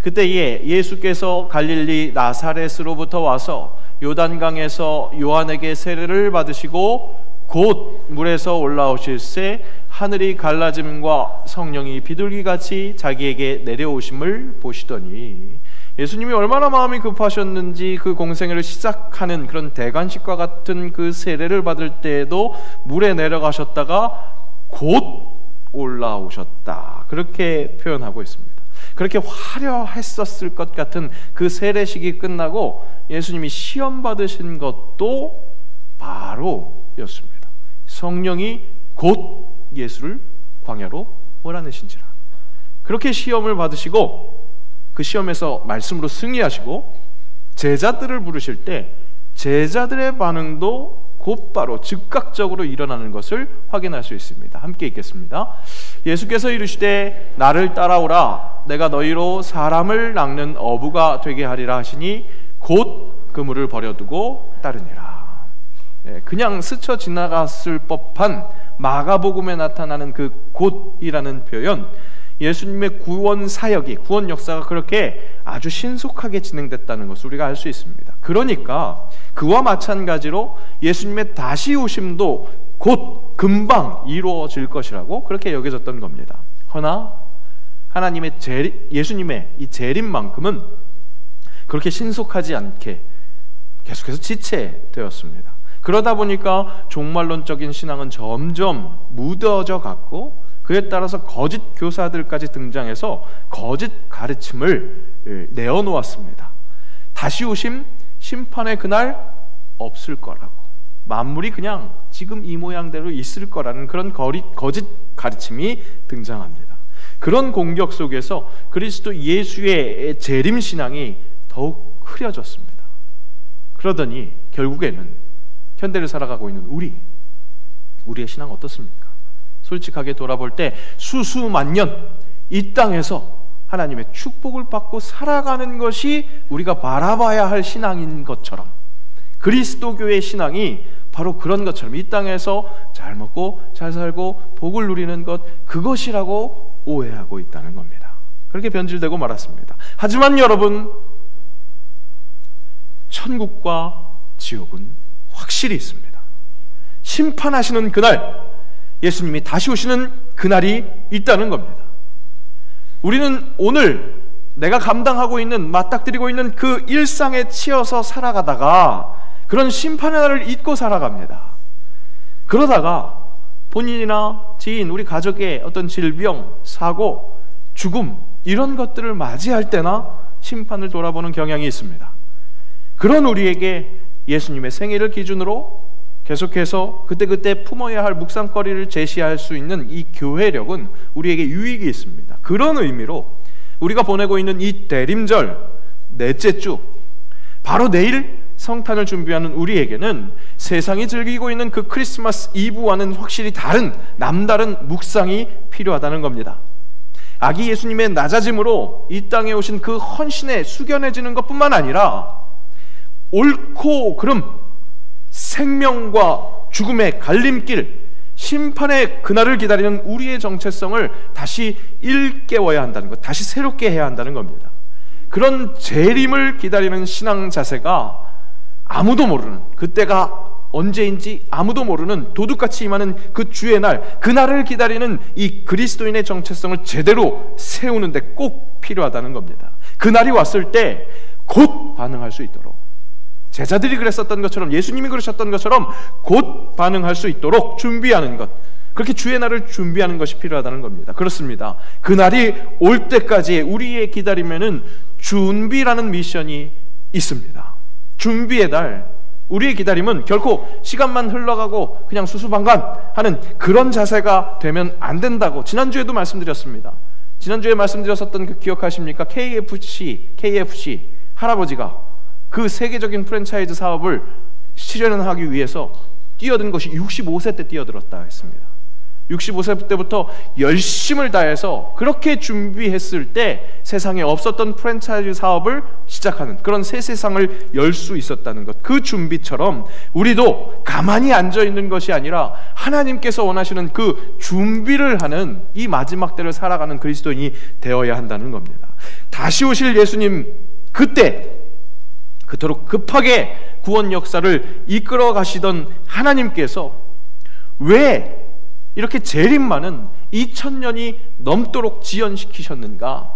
그때에 예수께서 갈릴리 나사렛으로부터 와서 요단강에서 요한에게 세례를 받으시고 곧 물에서 올라오실새 하늘이 갈라짐과 성령이 비둘기같이 자기에게 내려오심을 보시더니, 예수님이 얼마나 마음이 급하셨는지 그 공생애를 시작하는 그런 대관식과 같은 그 세례를 받을 때에도 물에 내려가셨다가 곧 올라오셨다, 그렇게 표현하고 있습니다. 그렇게 화려했었을 것 같은 그 세례식이 끝나고 예수님이 시험 받으신 것도 바로 였습니다. 성령이 곧 예수를 광야로 몰아내신지라. 그렇게 시험을 받으시고 그 시험에서 말씀으로 승리하시고 제자들을 부르실 때 제자들의 반응도 곧바로 즉각적으로 일어나는 것을 확인할 수 있습니다. 함께 읽겠습니다. 예수께서 이르시되 나를 따라오라. 내가 너희로 사람을 낚는 어부가 되게 하리라 하시니 곧 그물을 버려두고 따르니라. 그냥 스쳐 지나갔을 법한 마가복음에 나타나는 그 곧이라는 표현, 예수님의 구원 사역이, 구원 역사가 그렇게 아주 신속하게 진행됐다는 것을 우리가 알 수 있습니다. 그러니까 그와 마찬가지로 예수님의 다시 오심도 곧 금방 이루어질 것이라고 그렇게 여겨졌던 겁니다. 허나 하나님의 예수님의 이 재림만큼은 그렇게 신속하지 않게 계속해서 지체되었습니다. 그러다 보니까 종말론적인 신앙은 점점 무뎌져 갔고 그에 따라서 거짓 교사들까지 등장해서 거짓 가르침을 내어놓았습니다. 다시 오심 심판의 그날 없을 거라고, 만물이 그냥 지금 이 모양대로 있을 거라는 그런 거짓 가르침이 등장합니다. 그런 공격 속에서 그리스도 예수의 재림신앙이 더욱 흐려졌습니다. 그러더니 결국에는 현대를 살아가고 있는 우리의 신앙 어떻습니까? 솔직하게 돌아볼 때 수수만 년 이 땅에서 하나님의 축복을 받고 살아가는 것이 우리가 바라봐야 할 신앙인 것처럼, 그리스도교의 신앙이 바로 그런 것처럼 이 땅에서 잘 먹고 잘 살고 복을 누리는 것, 그것이라고 오해하고 있다는 겁니다. 그렇게 변질되고 말았습니다. 하지만 여러분, 천국과 지옥은 확실히 있습니다. 심판하시는 그날, 예수님이 다시 오시는 그날이 있다는 겁니다. 우리는 오늘 내가 감당하고 있는, 맞닥뜨리고 있는 그 일상에 치여서 살아가다가 그런 심판의 날을 잊고 살아갑니다. 그러다가 본인이나 지인, 우리 가족의 어떤 질병, 사고, 죽음 이런 것들을 맞이할 때나 심판을 돌아보는 경향이 있습니다. 그런 우리에게 예수님의 생애를 기준으로 계속해서 그때그때 품어야 할 묵상거리를 제시할 수 있는 이 교회력은 우리에게 유익이 있습니다. 그런 의미로 우리가 보내고 있는 이 대림절 넷째 주, 바로 내일 성탄을 준비하는 우리에게는 세상이 즐기고 있는 그 크리스마스 이브와는 확실히 다른, 남다른 묵상이 필요하다는 겁니다. 아기 예수님의 낮아짐으로 이 땅에 오신 그 헌신에 숙연해지는 것뿐만 아니라 옳고 그름, 생명과 죽음의 갈림길, 심판의 그날을 기다리는 우리의 정체성을 다시 일깨워야 한다는 것, 다시 새롭게 해야 한다는 겁니다. 그런 재림을 기다리는 신앙 자세가 아무도 모르는, 그때가 언제인지 아무도 모르는 도둑같이 임하는 그 주의 날, 그날을 기다리는 이 그리스도인의 정체성을 제대로 세우는 데 꼭 필요하다는 겁니다. 그날이 왔을 때 곧 반응할 수 있도록, 제자들이 그랬었던 것처럼, 예수님이 그러셨던 것처럼 곧 반응할 수 있도록 준비하는 것, 그렇게 주의 날을 준비하는 것이 필요하다는 겁니다. 그렇습니다. 그날이 올 때까지 우리의 기다림에는 준비라는 미션이 있습니다. 준비의 날, 우리의 기다림은 결코 시간만 흘러가고 그냥 수수방관하는 그런 자세가 되면 안 된다고 지난주에도 말씀드렸습니다. 지난주에 말씀드렸었던 그 기억하십니까? KFC 할아버지가 그 세계적인 프랜차이즈 사업을 실현하기 위해서 뛰어든 것이 65세 때 뛰어들었다 했습니다. 65세 때부터 열심을 다해서 그렇게 준비했을 때 세상에 없었던 프랜차이즈 사업을 시작하는 그런 새 세상을 열 수 있었다는 것, 그 준비처럼 우리도 가만히 앉아있는 것이 아니라 하나님께서 원하시는 그 준비를 하는 이 마지막 때를 살아가는 그리스도인이 되어야 한다는 겁니다. 다시 오실 예수님, 그때 그토록 급하게 구원 역사를 이끌어 가시던 하나님께서 왜 이렇게 재림 많은 2000년이 넘도록 지연시키셨는가?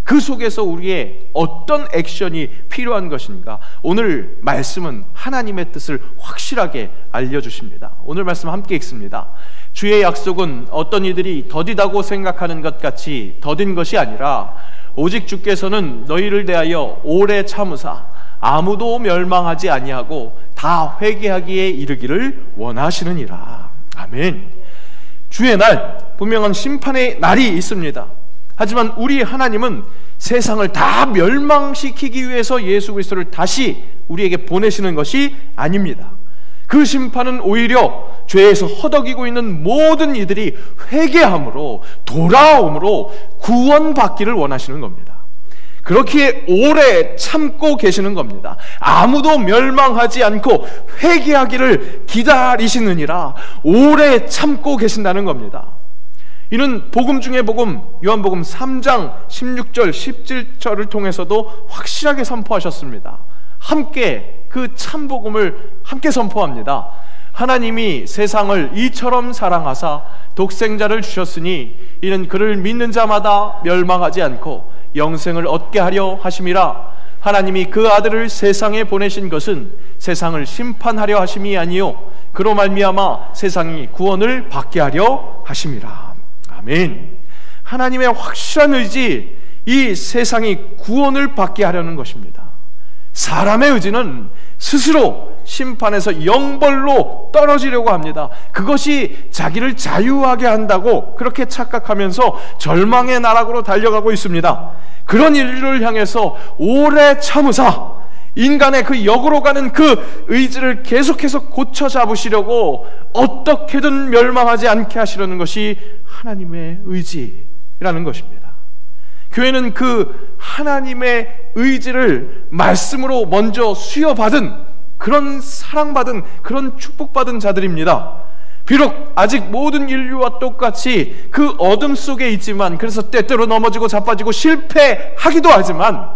그 속에서 우리의 어떤 액션이 필요한 것인가? 오늘 말씀은 하나님의 뜻을 확실하게 알려주십니다. 오늘 말씀 함께 읽습니다. 주의 약속은 어떤 이들이 더디다고 생각하는 것 같이 더딘 것이 아니라 오직 주께서는 너희를 대하여 오래 참으사 아무도 멸망하지 아니하고 다 회개하기에 이르기를 원하시느니라. 아멘. 주의 날, 분명한 심판의 날이 있습니다. 하지만 우리 하나님은 세상을 다 멸망시키기 위해서 예수 그리스도를 다시 우리에게 보내시는 것이 아닙니다. 그 심판은 오히려 죄에서 허덕이고 있는 모든 이들이 회개함으로, 돌아옴으로 구원받기를 원하시는 겁니다. 그렇기에 오래 참고 계시는 겁니다. 아무도 멸망하지 않고 회개하기를 기다리시느니라 오래 참고 계신다는 겁니다. 이는 복음 중에 복음, 요한복음 3장 16절 17절을 통해서도 확실하게 선포하셨습니다. 함께 그 참복음을 함께 선포합니다. 하나님이 세상을 이처럼 사랑하사 독생자를 주셨으니 이는 그를 믿는 자마다 멸망하지 않고 영생을 얻게 하려 하심이라. 하나님이 그 아들을 세상에 보내신 것은 세상을 심판하려 하심이 아니요 그로 말미암아 세상이 구원을 받게 하려 하심이라. 아멘. 하나님의 확실한 의지, 이 세상이 구원을 받게 하려는 것입니다. 사람의 의지는 스스로 심판에서 영벌로 떨어지려고 합니다. 그것이 자기를 자유하게 한다고 그렇게 착각하면서 절망의 나락으로 달려가고 있습니다. 그런 인류를 향해서 오래 참으사 인간의 그 역으로 가는 그 의지를 계속해서 고쳐 잡으시려고 어떻게든 멸망하지 않게 하시려는 것이 하나님의 의지라는 것입니다. 교회는 그 하나님의 의지를 말씀으로 먼저 수여받은 그런 사랑받은, 그런 축복받은 자들입니다. 비록 아직 모든 인류와 똑같이 그 어둠 속에 있지만, 그래서 때때로 넘어지고 자빠지고 실패하기도 하지만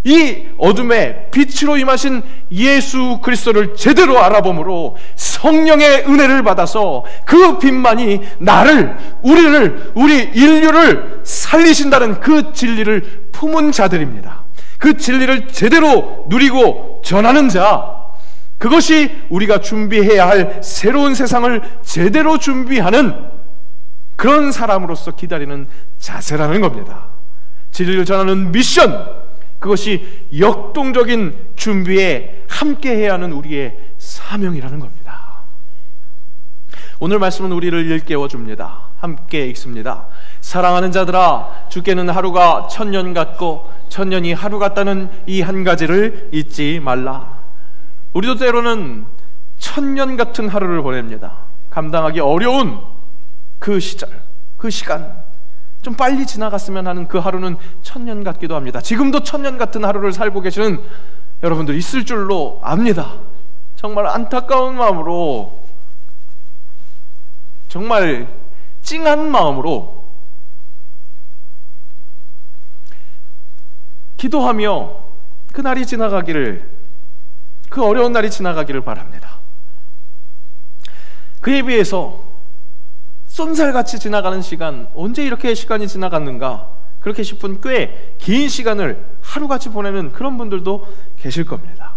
이 어둠의 빛으로 임하신 예수 그리스도를 제대로 알아봄으로 성령의 은혜를 받아서 그 빛만이 나를, 우리를, 우리 인류를 살리신다는 그 진리를 품은 자들입니다. 그 진리를 제대로 누리고 전하는 자, 그것이 우리가 준비해야 할 새로운 세상을 제대로 준비하는 그런 사람으로서 기다리는 자세라는 겁니다. 진리를 전하는 미션, 그것이 역동적인 준비에 함께해야 하는 우리의 사명이라는 겁니다. 오늘 말씀은 우리를 일깨워줍니다. 함께 읽습니다. 사랑하는 자들아, 주께는 하루가 천년 같고 천년이 하루 같다는 이 한 가지를 잊지 말라. 우리도 때로는 천년 같은 하루를 보냅니다. 감당하기 어려운 그 시절, 그 시간, 좀 빨리 지나갔으면 하는 그 하루는 천년 같기도 합니다. 지금도 천년 같은 하루를 살고 계시는 여러분들 있을 줄로 압니다. 정말 안타까운 마음으로, 정말 찡한 마음으로 기도하며 그 날이 지나가기를, 그 어려운 날이 지나가기를 바랍니다. 그에 비해서 쏜살같이 지나가는 시간, 언제 이렇게 시간이 지나갔는가, 그렇게 싶은 꽤 긴 시간을 하루같이 보내는 그런 분들도 계실 겁니다.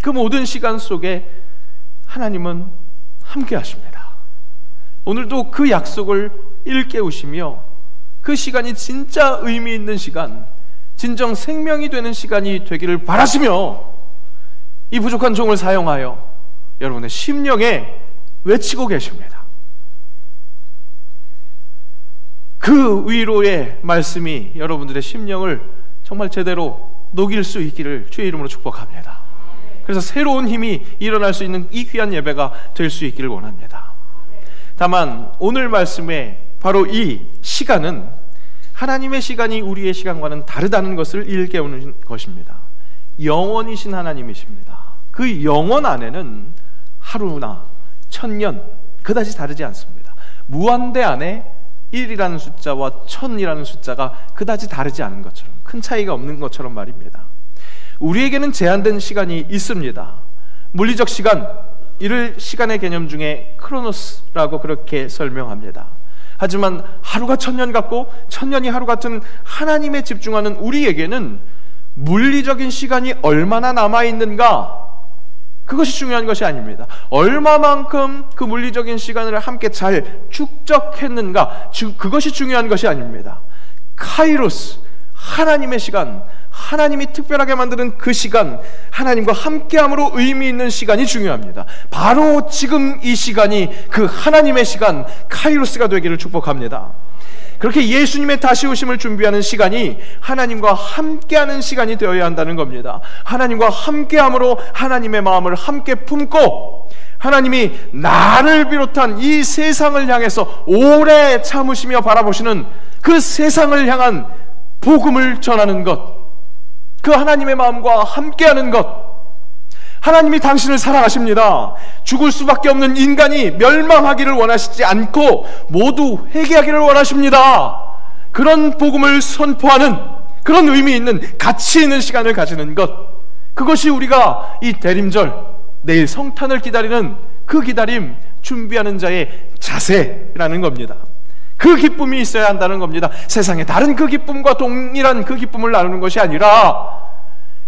그 모든 시간 속에 하나님은 함께 하십니다. 오늘도 그 약속을 일깨우시며 그 시간이 진짜 의미 있는 시간, 진정 생명이 되는 시간이 되기를 바라시며 이 부족한 종을 사용하여 여러분의 심령에 외치고 계십니다. 그 위로의 말씀이 여러분들의 심령을 정말 제대로 녹일 수 있기를 주의 이름으로 축복합니다. 그래서 새로운 힘이 일어날 수 있는 이 귀한 예배가 될 수 있기를 원합니다. 다만 오늘 말씀의 바로 이 시간은 하나님의 시간이 우리의 시간과는 다르다는 것을 일깨우는 것입니다. 영원이신 하나님이십니다. 그 영원 안에는 하루나 천년 그다지 다르지 않습니다. 무한대 안에 1이라는 숫자와 1000이라는 숫자가 그다지 다르지 않은 것처럼, 큰 차이가 없는 것처럼 말입니다. 우리에게는 제한된 시간이 있습니다. 물리적 시간, 이를 시간의 개념 중에 크로노스라고 그렇게 설명합니다. 하지만 하루가 천년 같고 천년이 하루 같은 하나님에 집중하는 우리에게는 물리적인 시간이 얼마나 남아있는가, 그것이 중요한 것이 아닙니다. 얼마만큼 그 물리적인 시간을 함께 잘 축적했는가, 그것이 중요한 것이 아닙니다. 카이로스, 하나님의 시간, 하나님이 특별하게 만드는 그 시간, 하나님과 함께함으로 의미 있는 시간이 중요합니다. 바로 지금 이 시간이 그 하나님의 시간, 카이로스가 되기를 축복합니다. 그렇게 예수님의 다시 오심을 준비하는 시간이 하나님과 함께하는 시간이 되어야 한다는 겁니다. 하나님과 함께함으로 하나님의 마음을 함께 품고 하나님이 나를 비롯한 이 세상을 향해서 오래 참으시며 바라보시는 그 세상을 향한 복음을 전하는 것, 그 하나님의 마음과 함께하는 것. 하나님이 당신을 사랑하십니다. 죽을 수밖에 없는 인간이 멸망하기를 원하시지 않고 모두 회개하기를 원하십니다. 그런 복음을 선포하는 그런 의미 있는, 가치 있는 시간을 가지는 것, 그것이 우리가 이 대림절, 내일 성탄을 기다리는 그 기다림, 준비하는 자의 자세라는 겁니다. 그 기쁨이 있어야 한다는 겁니다. 세상에 다른 그 기쁨과 동일한 그 기쁨을 나누는 것이 아니라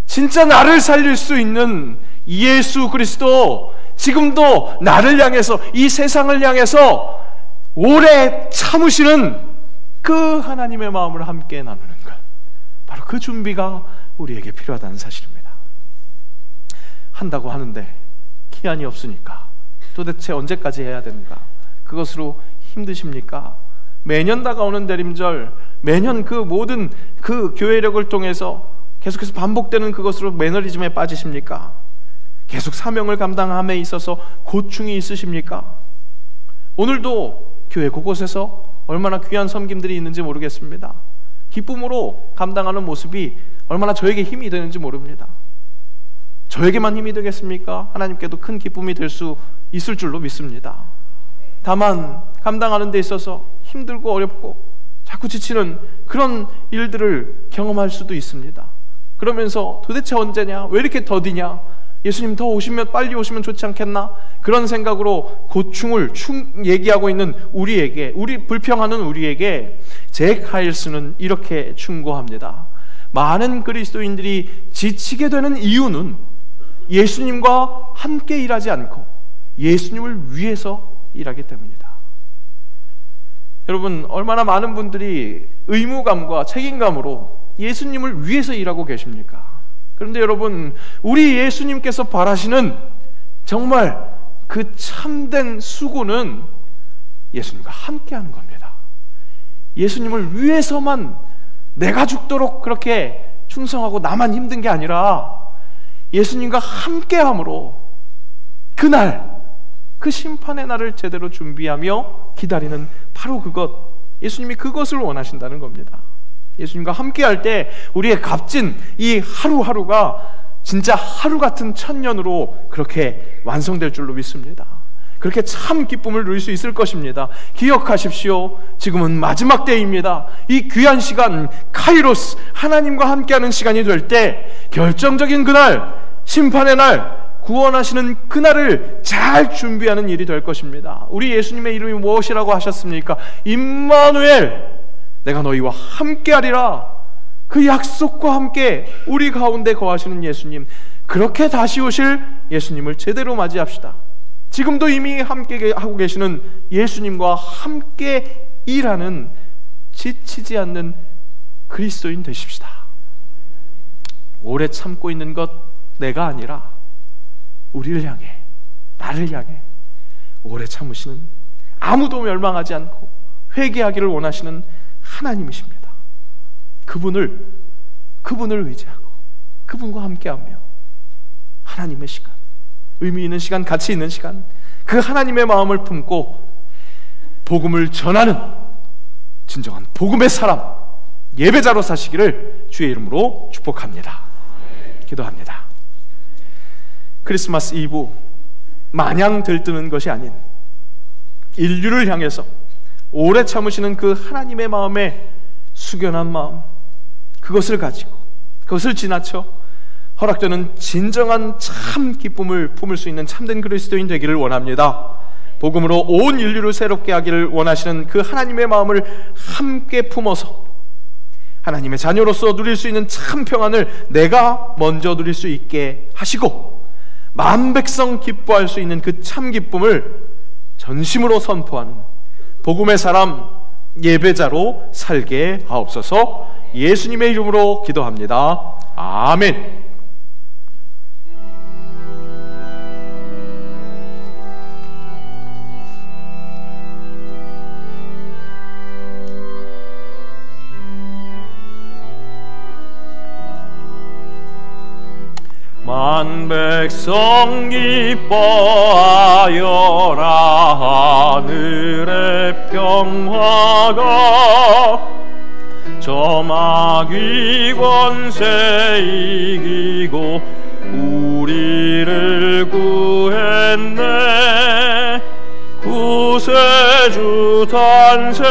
진짜 나를 살릴 수 있는 예수 그리스도, 지금도 나를 향해서, 이 세상을 향해서 오래 참으시는 그 하나님의 마음을 함께 나누는 것, 바로 그 준비가 우리에게 필요하다는 사실입니다. 한다고 하는데 기한이 없으니까 도대체 언제까지 해야 되는가, 그것으로 힘드십니까? 매년 다가오는 대림절, 매년 그 모든 그 교회력을 통해서 계속해서 반복되는 그것으로 매너리즘에 빠지십니까? 계속 사명을 감당함에 있어서 고충이 있으십니까? 오늘도 교회 곳곳에서 얼마나 귀한 섬김들이 있는지 모르겠습니다. 기쁨으로 감당하는 모습이 얼마나 저에게 힘이 되는지 모릅니다. 저에게만 힘이 되겠습니까? 하나님께도 큰 기쁨이 될 수 있을 줄로 믿습니다. 다만 감당하는 데 있어서 힘들고 어렵고 자꾸 지치는 그런 일들을 경험할 수도 있습니다. 그러면서 도대체 언제냐? 왜 이렇게 더디냐? 예수님 더 오시면, 빨리 오시면 좋지 않겠나? 그런 생각으로 고충을 얘기하고 있는 우리에게, 불평하는 우리에게 잭 하일스는 이렇게 충고합니다. 많은 그리스도인들이 지치게 되는 이유는 예수님과 함께 일하지 않고 예수님을 위해서 일하기 때문이다. 여러분, 얼마나 많은 분들이 의무감과 책임감으로 예수님을 위해서 일하고 계십니까? 그런데 여러분, 우리 예수님께서 바라시는 정말 그 참된 수고는 예수님과 함께 하는 겁니다. 예수님을 위해서만 내가 죽도록 그렇게 충성하고 나만 힘든 게 아니라 예수님과 함께함으로 그날, 그 심판의 날을 제대로 준비하며 기다리는 바로 그것, 예수님이 그것을 원하신다는 겁니다. 예수님과 함께할 때 우리의 값진 이 하루하루가 진짜 하루 같은 천년으로 그렇게 완성될 줄로 믿습니다. 그렇게 참 기쁨을 누릴 수 있을 것입니다. 기억하십시오. 지금은 마지막 때입니다. 이 귀한 시간, 카이로스, 하나님과 함께하는 시간이 될 때 결정적인 그날, 심판의 날, 구원하시는 그날을 잘 준비하는 일이 될 것입니다. 우리 예수님의 이름이 무엇이라고 하셨습니까? 임마누엘, 내가 너희와 함께하리라. 그 약속과 함께 우리 가운데 거하시는 예수님, 그렇게 다시 오실 예수님을 제대로 맞이합시다. 지금도 이미 함께 하고 계시는 예수님과 함께 일하는, 지치지 않는 그리스도인 되십시다. 오래 참고 있는 것 내가 아니라 우리를 향해, 나를 향해 오래 참으시는, 아무도 멸망하지 않고 회개하기를 원하시는 하나님이십니다. 그분을 의지하고 그분과 함께하며 하나님의 시간, 의미 있는 시간, 가치 있는 시간, 그 하나님의 마음을 품고 복음을 전하는 진정한 복음의 사람, 예배자로 사시기를 주의 이름으로 축복합니다. 기도합니다. 크리스마스 이브, 마냥 들뜨는 것이 아닌 인류를 향해서 오래 참으시는 그 하나님의 마음에 숙연한 마음, 그것을 가지고, 그것을 지나쳐 허락되는 진정한 참 기쁨을 품을 수 있는 참된 그리스도인 되기를 원합니다. 복음으로 온 인류를 새롭게 하기를 원하시는 그 하나님의 마음을 함께 품어서 하나님의 자녀로서 누릴 수 있는 참 평안을 내가 먼저 누릴 수 있게 하시고, 만백성 기뻐할 수 있는 그 참 기쁨을 전심으로 선포하는 복음의 사람, 예배자로 살게 하옵소서. 예수님의 이름으로 기도합니다. 아멘. 만백성 기뻐하여라. 하늘의 평화가 저 마귀 권세 이기고 우리를 구했네. 구세주 탄생하심을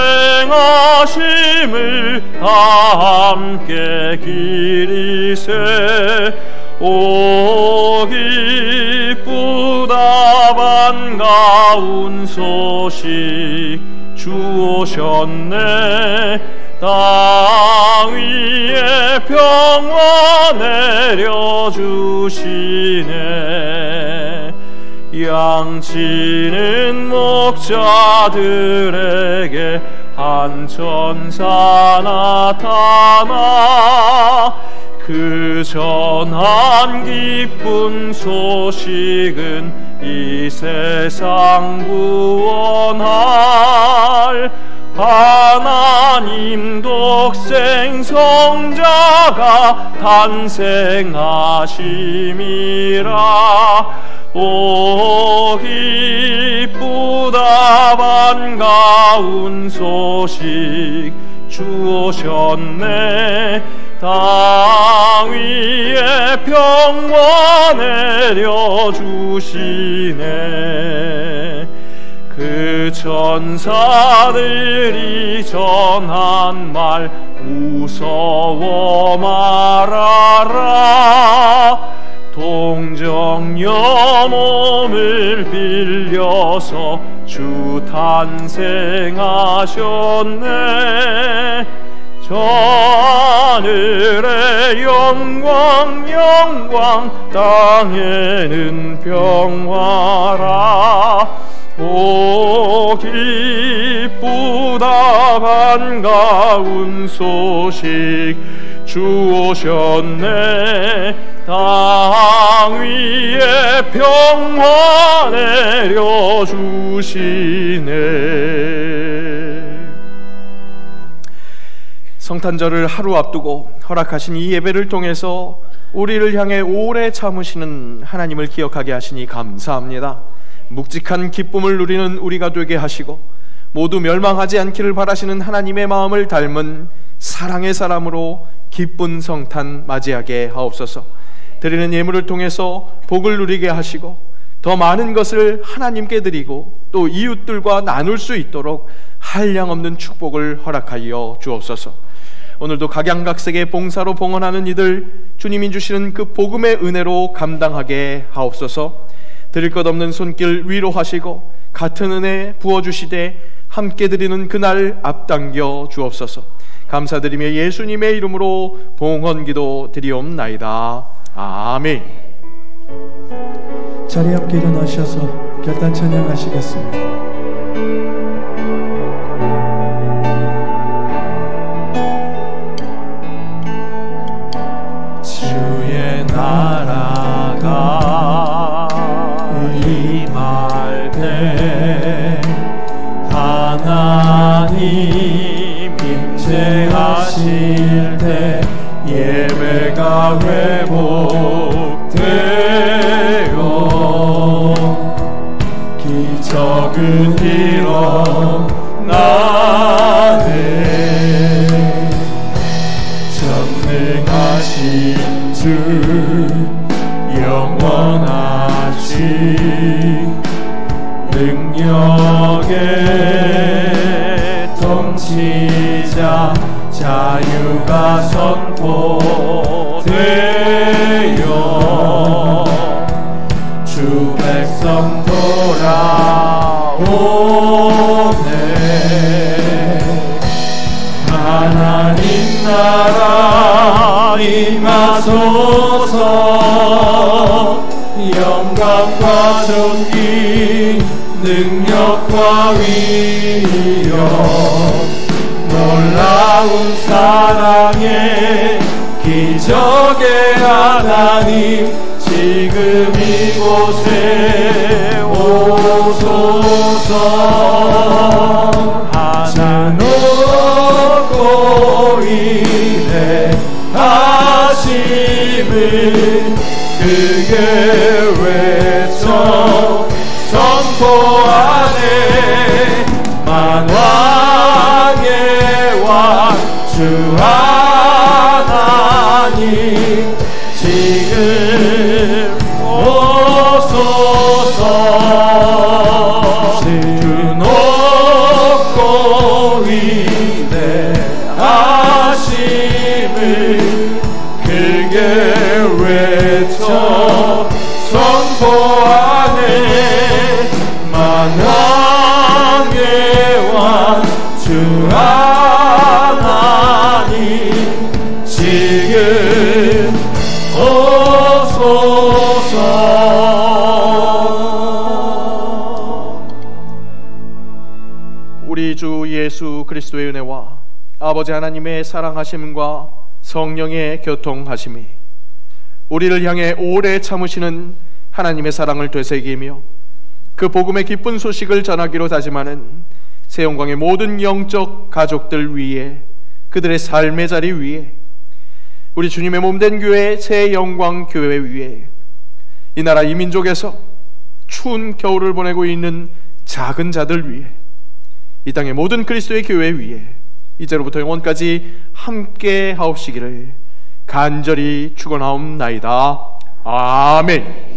다 함께 기리세. 오 기쁘다 반가운 소식, 주 오셨네. 땅 위에 평화 내려주시네. 양치는 목자들에게 한 천사 나타나. 그 전한 기쁜 소식은 이 세상 구원할 하나님 독생 성자가 탄생하심이라. 오 기쁘다 반가운 소식, 주 오셨네. 땅 위에 평화 내려주시네. 그 천사들이 전한 말 무서워 말아라. 동정녀 몸을 빌려서 주 탄생하셨네. 저 하늘의 영광 영광 땅에는 평화라. 오 기쁘다 반가운 소식 주 오셨네. 땅 위에 평화 내려주시네. 성탄절을 하루 앞두고 허락하신 이 예배를 통해서 우리를 향해 오래 참으시는 하나님을 기억하게 하시니 감사합니다. 묵직한 기쁨을 누리는 우리가 되게 하시고 모두 멸망하지 않기를 바라시는 하나님의 마음을 닮은 사랑의 사람으로 기쁜 성탄 맞이하게 하옵소서. 드리는 예물을 통해서 복을 누리게 하시고 더 많은 것을 하나님께 드리고 또 이웃들과 나눌 수 있도록 한량없는 축복을 허락하여 주옵소서. 오늘도 각양각색의 봉사로 봉헌하는 이들 주님이 주시는 그 복음의 은혜로 감당하게 하옵소서. 드릴 것 없는 손길 위로하시고 같은 은혜 부어주시되 함께 드리는 그날 앞당겨 주옵소서. 감사드리며 예수님의 이름으로 봉헌기도 드리옵나이다. 아멘. 자리 함께 일어나셔서 결단 찬양하시겠습니다. 주의 나라가 임할 때 하나님 임재하실 때 예배가 회복되어 기적은 일어나네. 전능하신 주 영원하신 능력의 통치자 자유가 선포되어 주 백성 돌아오네. 하나님 나라 임하소서. 영광과 존귀 능력과 위엄 놀라운 사랑의 기적의 하나님 지금 이곳에 오소서. 하나 놓고 인내하심을 크게 외쳐 선포하네. 만왕의 왕 주 하나님 지금 오소서. 주 높고 위대하심을 크게 외쳐 선포하네. 만왕의 왕 주 하나님 지금 오소서. 우리 주 예수 그리스도의 은혜와 아버지 하나님의 사랑하심과 성령의 교통하심이 우리를 향해 오래 참으시는 하나님의 사랑을 되새기며 그 복음의 기쁜 소식을 전하기로 다짐하는 새영광의 모든 영적 가족들 위에, 그들의 삶의 자리 위에, 우리 주님의 몸된 교회 새영광 교회 위에, 이 나라 이 민족에서 추운 겨울을 보내고 있는 작은 자들 위에, 이 땅의 모든 그리스도의 교회 위에 이제로부터 영원까지 함께 하옵시기를 간절히 축원하옵나이다. 아멘.